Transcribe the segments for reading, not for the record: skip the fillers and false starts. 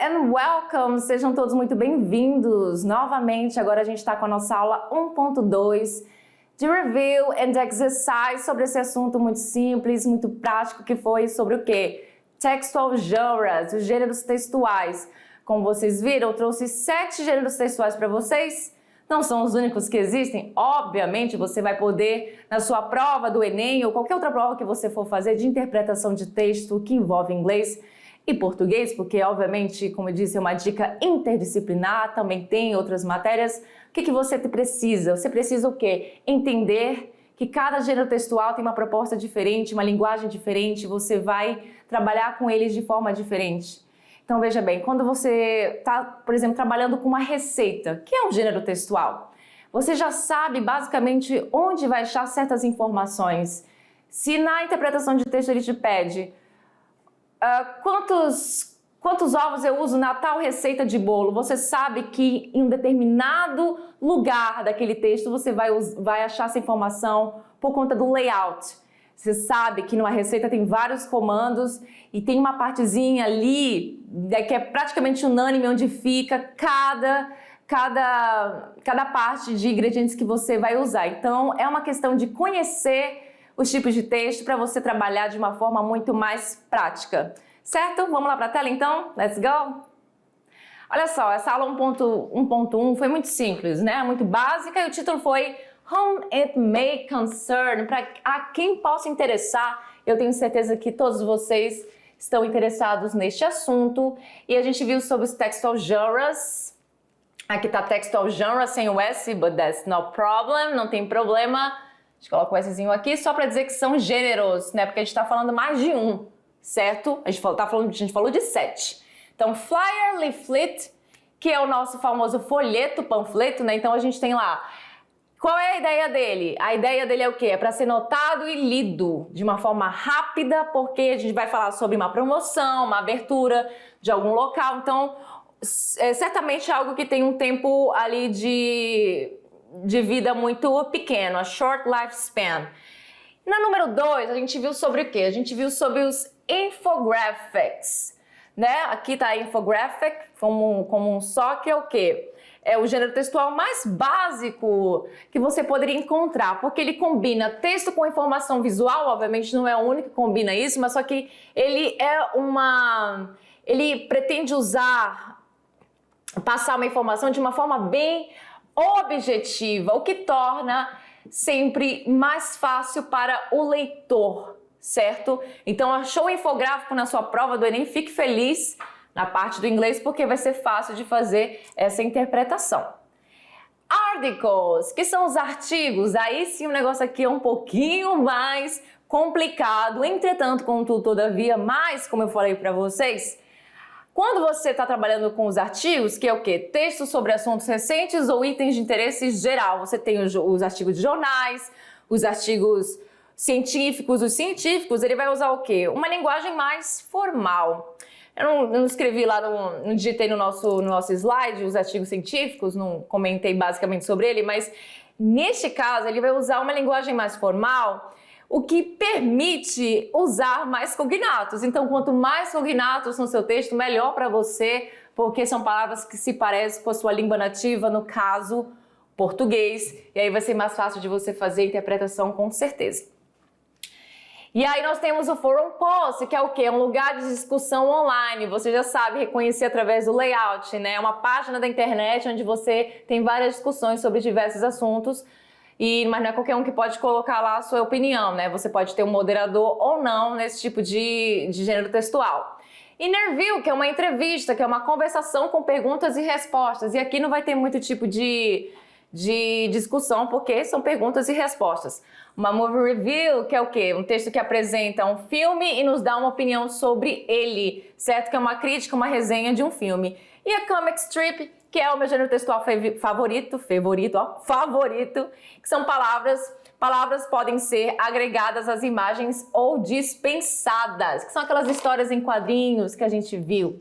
and welcome! Sejam todos muito bem-vindos! Novamente, agora a gente está com a nossa aula 1.2 de Review and Exercise sobre esse assunto muito simples, muito prático, que foi sobre o quê? Textual Genres, os gêneros textuais. Como vocês viram, eu trouxe 7 gêneros textuais para vocês. Não são os únicos que existem. Obviamente, você vai poder, na sua prova do Enem ou qualquer outra prova que você for fazer de interpretação de texto que envolve inglês e português, porque, obviamente, como eu disse, é uma dica interdisciplinar, também tem outras matérias. O que você precisa? Você precisa o quê? Entender que cada gênero textual tem uma proposta diferente, uma linguagem diferente, você vai trabalhar com eles de forma diferente. Então, veja bem, quando você está, por exemplo, trabalhando com uma receita, que é um gênero textual, você já sabe basicamente onde vai achar certas informações. Se na interpretação de texto ele te pede quantos ovos eu uso na tal receita de bolo, você sabe que em um determinado lugar daquele texto você vai achar essa informação por conta do layout. Você sabe que numa receita tem vários comandos e tem uma partezinha ali que é praticamente unânime onde fica cada parte de ingredientes que você vai usar. Então, é uma questão de conhecer os tipos de texto para você trabalhar de uma forma muito mais prática. Certo? Vamos lá para a tela então? Let's go! Olha só, essa aula 1.1 foi muito simples, né? Muito básica, e o título foi Whom It May Concern, para a quem possa interessar. Eu tenho certeza que todos vocês estão interessados neste assunto. E a gente viu sobre os textual genres. Aqui está textual genre sem o S, but that's no problem, não tem problema. A gente coloca o Szinho aqui só para dizer que são gêneros, né? Porque a gente está falando mais de um, certo? A gente falou de 7. Então, flyer, leaflet, que é o nosso famoso folheto, panfleto, né? Então a gente tem lá. Qual é a ideia dele? A ideia dele é o quê? É para ser notado e lido de uma forma rápida, porque a gente vai falar sobre uma promoção, uma abertura de algum local. Então, é certamente algo que tem um tempo ali de vida muito pequeno, a short lifespan. Na número 2, a gente viu sobre o quê? A gente viu sobre os infographics, né? Aqui tá infographic como um só, que é o quê? É o gênero textual mais básico que você poderia encontrar, porque ele combina texto com informação visual. Obviamente não é o único que combina isso, mas só que ele pretende passar uma informação de uma forma bem objetiva, o que torna sempre mais fácil para o leitor, certo? Então, achou o infográfico na sua prova do Enem, fique feliz na parte do inglês, porque vai ser fácil de fazer essa interpretação. Articles, que são os artigos. Aí sim o negócio aqui é um pouquinho mais complicado, entretanto, contudo, todavia, mas, como eu falei para vocês, quando você está trabalhando com os artigos, que é o quê? Textos sobre assuntos recentes ou itens de interesse geral. Você tem os artigos de jornais, os artigos científicos. Os científicos, ele vai usar o quê? Uma linguagem mais formal. Eu não escrevi lá, não digitei no nosso slide os artigos científicos, não comentei basicamente sobre ele, mas neste caso ele vai usar uma linguagem mais formal, o que permite usar mais cognatos. Então, quanto mais cognatos no seu texto, melhor para você, porque são palavras que se parecem com a sua língua nativa, no caso, português, e aí vai ser mais fácil de você fazer a interpretação com certeza. E aí nós temos o Forum Post, que é o quê? É um lugar de discussão online. Você já sabe reconhecer através do layout, né? É uma página da internet onde você tem várias discussões sobre diversos assuntos. Mas não é qualquer um que pode colocar lá a sua opinião, né? Você pode ter um moderador ou não nesse tipo de gênero textual. Interview, que é uma entrevista, que é uma conversação com perguntas e respostas. E aqui não vai ter muito tipo de discussão, porque são perguntas e respostas. Uma movie review, que é o quê? Um texto que apresenta um filme e nos dá uma opinião sobre ele, certo? Que é uma crítica, uma resenha de um filme. E a comic strip, que é o meu gênero textual favorito, que são palavras podem ser agregadas às imagens ou dispensadas, que são aquelas histórias em quadrinhos que a gente viu.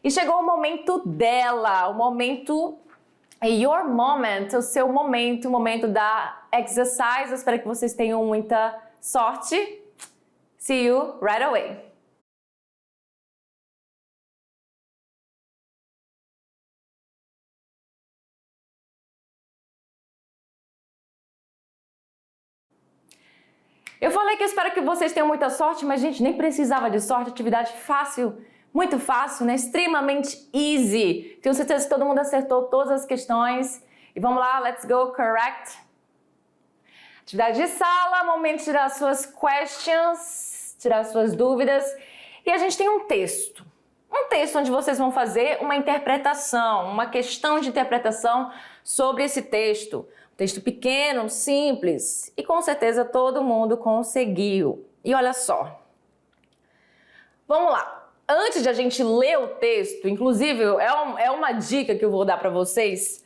E chegou o momento dela, o momento... Your moment, o seu momento, o momento da exercise. Eu espero que vocês tenham muita sorte. See you right away. Eu falei que eu espero que vocês tenham muita sorte, mas, gente, nem precisava de sorte. Atividade fácil, muito fácil, né? Extremamente easy. Tenho certeza que todo mundo acertou todas as questões. E vamos lá, let's go, correct. Atividade de sala, momento de tirar suas questions, tirar suas dúvidas. E a gente tem um texto. Um texto onde vocês vão fazer uma interpretação, uma questão de interpretação sobre esse texto. Um texto pequeno, simples, e com certeza todo mundo conseguiu. E olha só. Vamos lá. Antes de a gente ler o texto, inclusive é uma dica que eu vou dar para vocês,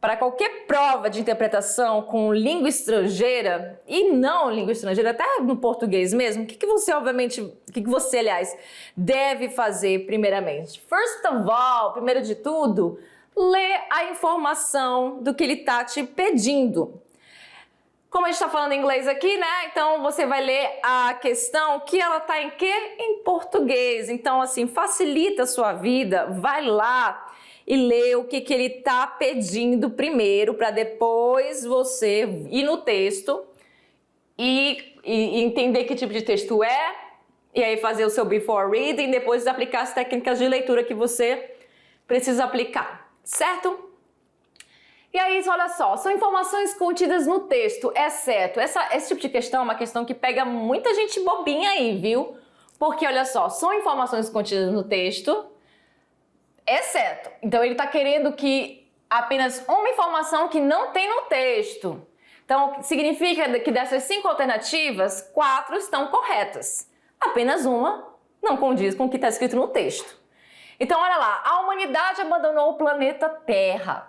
para qualquer prova de interpretação com língua estrangeira e não língua estrangeira, até no português mesmo, o que você, aliás, deve fazer primeiramente? First of all, primeiro de tudo, lê a informação do que ele está te pedindo. Como a gente está falando inglês aqui, né? Então você vai ler a questão que ela está em quê? Em português. Então, assim, facilita a sua vida, vai lá e lê o que ele está pedindo primeiro, para depois você ir no texto e entender que tipo de texto é, e aí fazer o seu before reading, e depois aplicar as técnicas de leitura que você precisa aplicar, certo? E aí, olha só, são informações contidas no texto, exceto esse tipo de questão é uma questão que pega muita gente bobinha aí, viu? Porque, olha só, são informações contidas no texto, exceto. Então, ele está querendo que apenas uma informação que não tem no texto. Então, significa que dessas 5 alternativas, 4 estão corretas. Apenas uma não condiz com o que está escrito no texto. Então, olha lá, a humanidade abandonou o planeta Terra.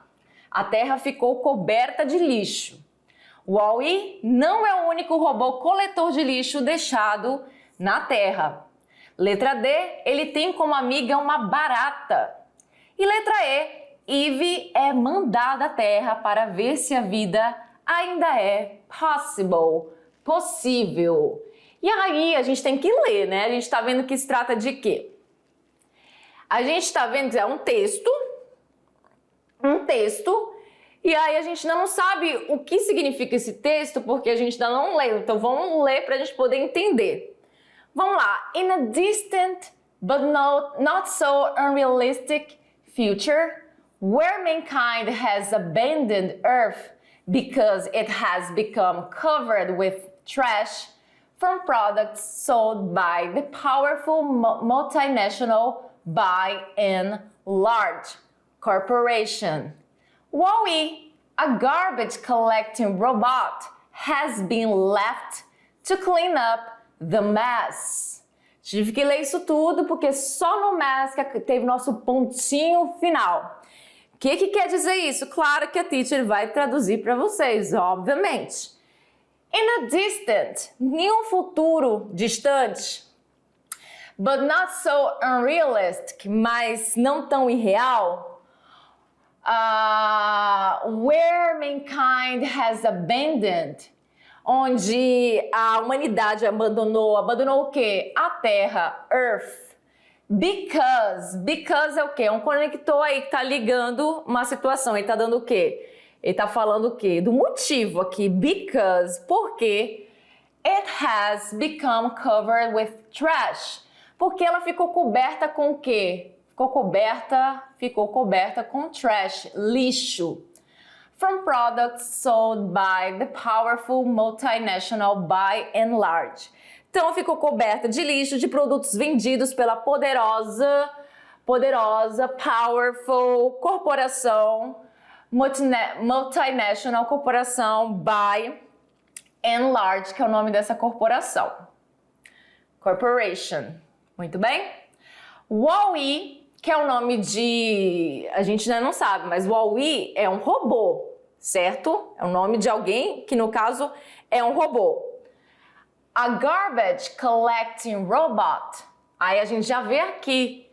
A Terra ficou coberta de lixo. O Wall-E não é o único robô coletor de lixo deixado na Terra. Letra D, ele tem como amiga uma barata. E letra E, Eve é mandada à Terra para ver se a vida ainda é possível. E aí a gente tem que ler, né? A gente está vendo que se trata de quê? A gente está vendo que é um texto, e aí a gente ainda não sabe o que significa esse texto, porque a gente ainda não leu. Então vamos ler para a gente poder entender. Vamos lá. In a distant but not so unrealistic future, where mankind has abandoned Earth because it has become covered with trash from products sold by the powerful multinational by and large corporation. Wall-E, a garbage collecting robot, has been left to clean up the mess. Tive que ler isso tudo porque só no mess que teve nosso pontinho final. O que quer dizer isso? Claro que a teacher vai traduzir para vocês, obviamente. In a distant, em um futuro distante, but not so unrealistic, mas não tão irreal, where mankind has abandoned, onde a humanidade abandonou o quê? A Terra, Earth. Because é o quê? É um conector aí que tá ligando uma situação. Ele tá dando o quê? Ele tá falando o quê? Do motivo aqui. Because, porque it has become covered with trash. Porque ela ficou coberta com o quê? Ficou coberta com trash, lixo. From products sold by the powerful multinational by and large. Então ficou coberta de lixo de produtos vendidos pela poderosa, powerful corporação, multinational corporação by and large, que é o nome dessa corporação. Corporation. Muito bem? Wall-E, que é o nome de... A gente ainda não sabe, mas Wall-E é um robô, certo? É o nome de alguém que, no caso, é um robô. A garbage collecting robot. Aí a gente já vê aqui.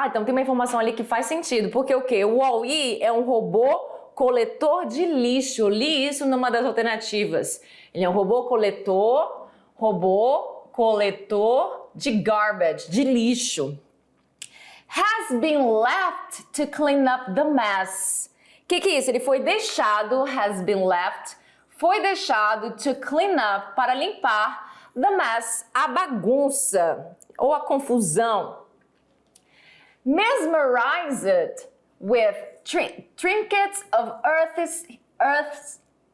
Então tem uma informação ali que faz sentido. Porque o quê? O Wall-E é um robô coletor de lixo. Eu li isso numa das alternativas. Ele é um robô coletor de garbage, de lixo. Has been left to clean up the mess. O que é isso? Ele foi deixado, has been left, foi deixado to clean up, para limpar, the mess, a bagunça ou a confusão. Mesmerized with trinkets of Earth's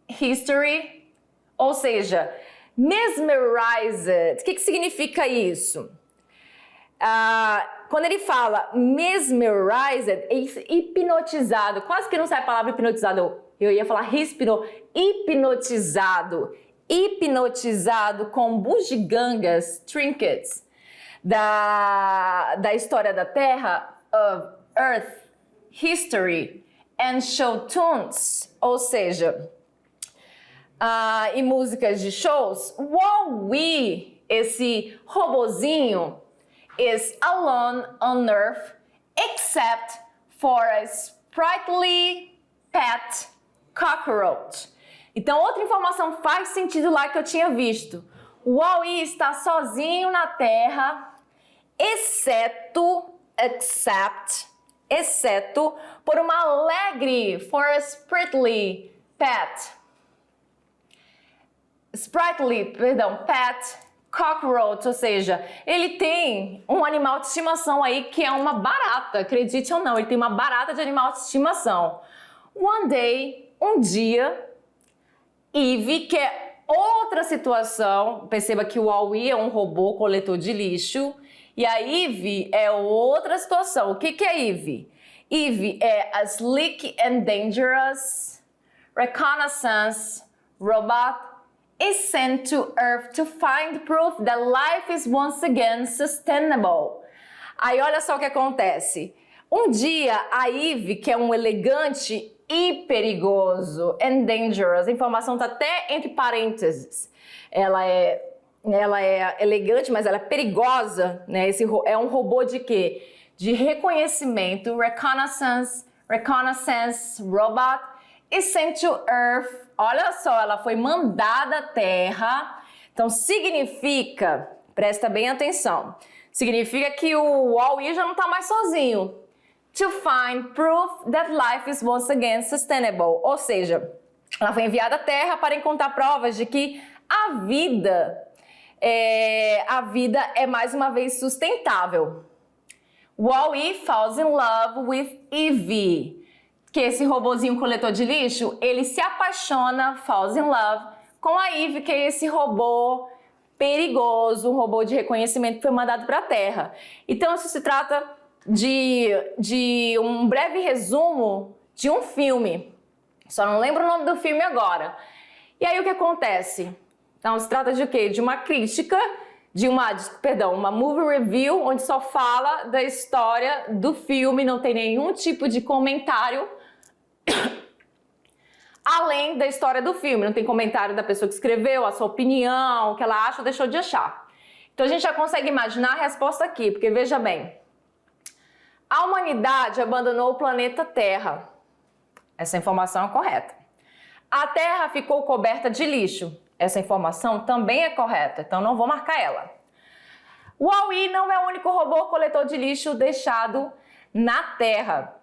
history, ou seja, mesmerized, o que significa isso? Quando ele fala mesmerized, hipnotizado, quase que não sai a palavra hipnotizado, eu ia falar hipnotizado com bugigangas, trinkets, da história da Terra, of Earth, history, and show tunes, ou seja, e músicas de shows, Wall-E, esse robozinho, is alone on Earth, except for a sprightly pet cockroach. Então, outra informação faz sentido lá que eu tinha visto. O Wall-E está sozinho na Terra, exceto por uma alegre, for a sprightly pet cockroach, ou seja, ele tem um animal de estimação aí que é uma barata, acredite ou não, ele tem uma barata de animal de estimação. One day, um dia, Eve, que é outra situação, perceba que o Wall-E é um robô coletor de lixo, e a Eve é outra situação. O que é Eve? Eve é a Slick and Dangerous Reconnaissance Robot is sent to Earth to find proof that life is once again sustainable. Aí olha só o que acontece. Um dia a Eve, que é um elegante e perigoso, and dangerous, a informação está até entre parênteses. Ela é elegante, mas ela é perigosa, né? Esse é um robô de quê? De reconhecimento, reconnaissance robot, is sent to Earth. Olha só, ela foi mandada à Terra. Então significa, presta bem atenção, significa que o Wall-E já não está mais sozinho. To find proof that life is once again sustainable. Ou seja, ela foi enviada à Terra para encontrar provas de que a vida é mais uma vez sustentável. Wall-E falls in love with Eve. Que esse robozinho coletor de lixo, ele se apaixona, falls in love, com a Eve, que é esse robô perigoso, um robô de reconhecimento que foi mandado para a Terra. Então isso se trata de um breve resumo de um filme. Só não lembro o nome do filme agora. E aí o que acontece? Então se trata de o quê? De uma crítica, uma movie review, onde só fala da história do filme, não tem nenhum tipo de comentário além da história do filme, não tem comentário da pessoa que escreveu, a sua opinião, o que ela acha ou deixou de achar. Então a gente já consegue imaginar a resposta aqui, porque veja bem, a humanidade abandonou o planeta Terra. Essa informação é correta. A Terra ficou coberta de lixo. Essa informação também é correta, então não vou marcar ela. O Wall-E não é o único robô coletor de lixo deixado na Terra.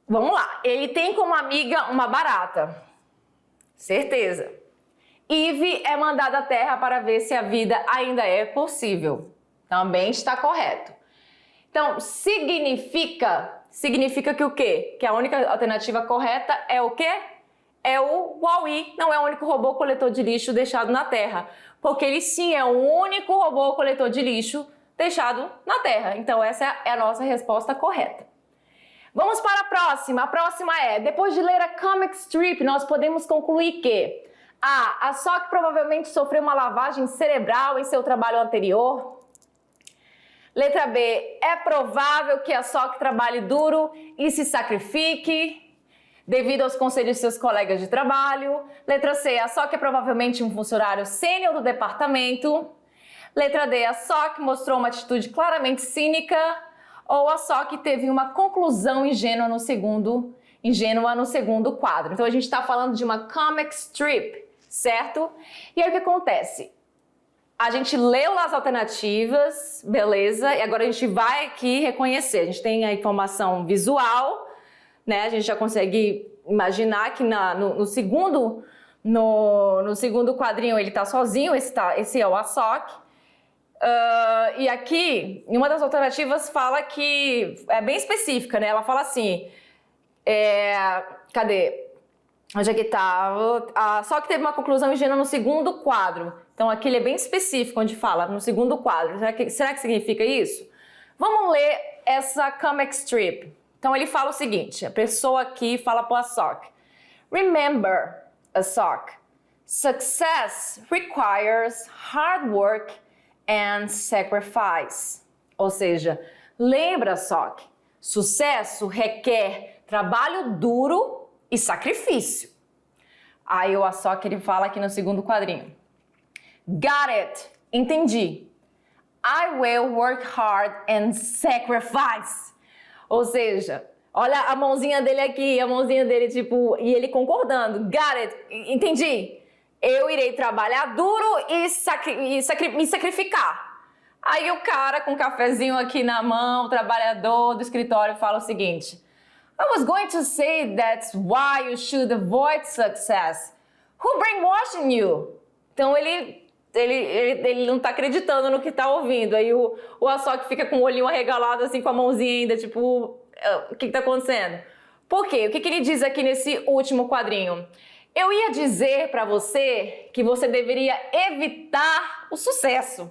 Vamos lá, ele tem como amiga uma barata. Certeza. Eve é mandada à Terra para ver se a vida ainda é possível. Também está correto. Então, significa que o quê? Que a única alternativa correta é o quê? É o Wall-E, não é o único robô coletor de lixo deixado na Terra. Porque ele sim é o único robô coletor de lixo deixado na Terra. Então, essa é a nossa resposta correta. Vamos para a próxima. A próxima é, depois de ler a comic strip, nós podemos concluir que a Sock provavelmente sofreu uma lavagem cerebral em seu trabalho anterior. Letra B, é provável que a Sock trabalhe duro e se sacrifique devido aos conselhos de seus colegas de trabalho. Letra C, a Sock é provavelmente um funcionário sênior do departamento. Letra D, a Sock mostrou uma atitude claramente cínica. Ou a Sock teve uma conclusão ingênua no segundo quadro. Então a gente está falando de uma comic strip, certo? E aí o que acontece? A gente leu as alternativas, beleza? E agora a gente vai aqui reconhecer. A gente tem a informação visual né? A gente já consegue imaginar que no segundo quadrinho ele tá sozinho, esse é o Ahsoka. E aqui, em uma das alternativas, fala que é bem específica, né? Ela fala assim, cadê? Onde é que tá? Só que teve uma conclusão ingênua no segundo quadro. Então aqui ele é bem específico, onde fala no segundo quadro. Será que significa isso? Vamos ler essa comic strip. Então ele fala o seguinte, a pessoa aqui fala pro Ahsoka. Remember, Ahsoka, success requires hard work and sacrifice. Ou seja, lembra, Ahsoka, sucesso requer trabalho duro e sacrifício. Aí o Ahsoka ele fala aqui no segundo quadrinho. Got it. Entendi. I will work hard and sacrifice. Ou seja, olha a mãozinha dele aqui, a mãozinha dele tipo, e ele concordando. Got it. Entendi. Eu irei trabalhar duro e me sacrificar. Aí o cara com um cafezinho aqui na mão, o trabalhador do escritório, fala o seguinte. I was going to say that's why you should avoid success. Who brainwashing you? Então ele não tá acreditando no que tá ouvindo. Aí o Ahsoka fica com o olhinho arregalado assim, com a mãozinha ainda, tipo, o que tá acontecendo? Por quê? O que ele diz aqui nesse último quadrinho? Eu ia dizer pra você que você deveria evitar o sucesso.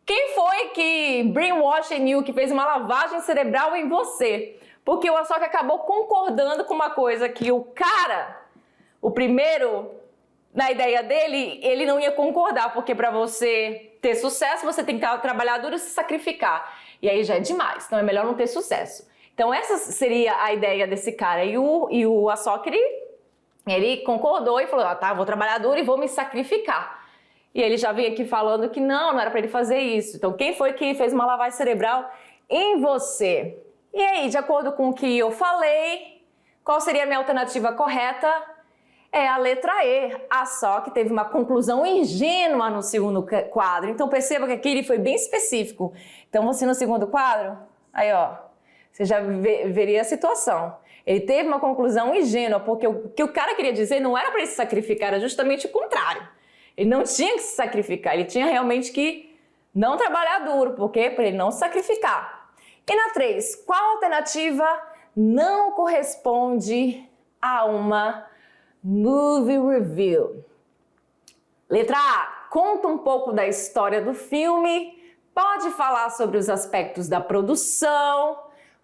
Quem foi que brainwashing you, que fez uma lavagem cerebral em você? Porque o Ahsoka acabou concordando com uma coisa que o cara, o primeiro, na ideia dele, ele não ia concordar, porque para você ter sucesso, você tem que trabalhar duro e se sacrificar. E aí já é demais, então é melhor não ter sucesso. Então essa seria a ideia desse cara. E o Ahsoka, ele concordou e falou, tá, vou trabalhar duro e vou me sacrificar. E ele já veio aqui falando que não era para ele fazer isso. Então quem foi que fez uma lavagem cerebral em você? E aí, de acordo com o que eu falei, qual seria a minha alternativa correta? É a letra E. A Ahsoka teve uma conclusão ingênua no segundo quadro. Então perceba que aqui ele foi bem específico. Então você no segundo quadro, aí ó, você já veria a situação. Ele teve uma conclusão ingênua, porque o que o cara queria dizer não era para ele se sacrificar, era justamente o contrário. Ele não tinha que se sacrificar, ele tinha realmente que não trabalhar duro, porque para ele não se sacrificar. E na 3, qual alternativa não corresponde a uma movie review? Letra A, conta um pouco da história do filme, pode falar sobre os aspectos da produção,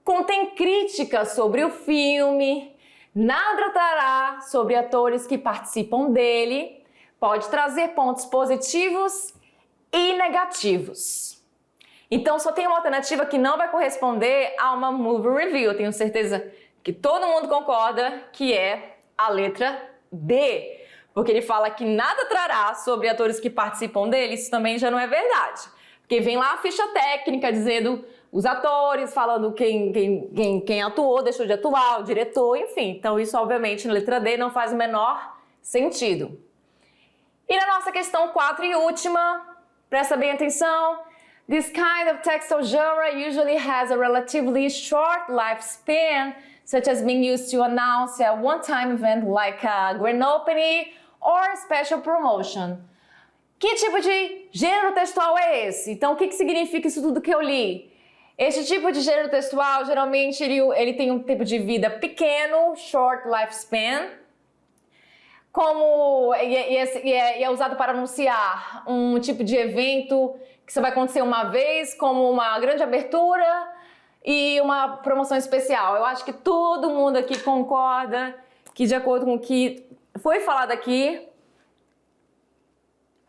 contém críticas sobre o filme, nada trará sobre atores que participam dele, pode trazer pontos positivos e negativos. Então só tem uma alternativa que não vai corresponder a uma movie review. Eu tenho certeza que todo mundo concorda que é a letra D. Porque ele fala que nada trará sobre atores que participam dele, isso também já não é verdade. Porque vem lá a ficha técnica dizendo os atores, falando quem atuou, deixou de atuar, o diretor, enfim. Então isso obviamente na letra D não faz o menor sentido. E na nossa questão 4 e última, presta bem atenção. This kind of textile genre usually has a relatively short lifespan, such as being used to announce a one-time event like a grand opening or special promotion. Que tipo de gênero textual é esse? Então, o que significa isso tudo que eu li? Este tipo de gênero textual, geralmente, ele tem um tempo de vida pequeno, short lifespan, é usado para anunciar um tipo de evento que só vai acontecer uma vez, como uma grande abertura e uma promoção especial. Eu acho que todo mundo aqui concorda que, de acordo com o que foi falado aqui,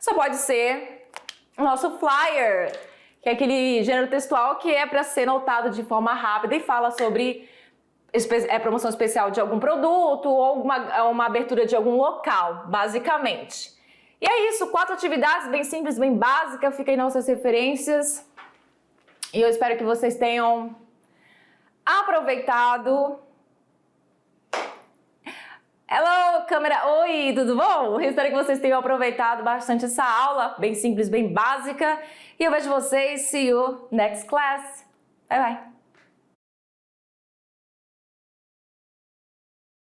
só pode ser o nosso flyer, que é aquele gênero textual que é para ser notado de forma rápida e fala sobre promoção especial de algum produto ou uma abertura de algum local, basicamente. E é isso, 4 atividades bem simples, bem básicas, fica aí nossas referências. E eu espero que vocês tenham aproveitado. Hello, câmera! Oi, tudo bom? Eu espero que vocês tenham aproveitado bastante essa aula, bem simples, bem básica. E eu vejo vocês, see you next class. Bye, bye!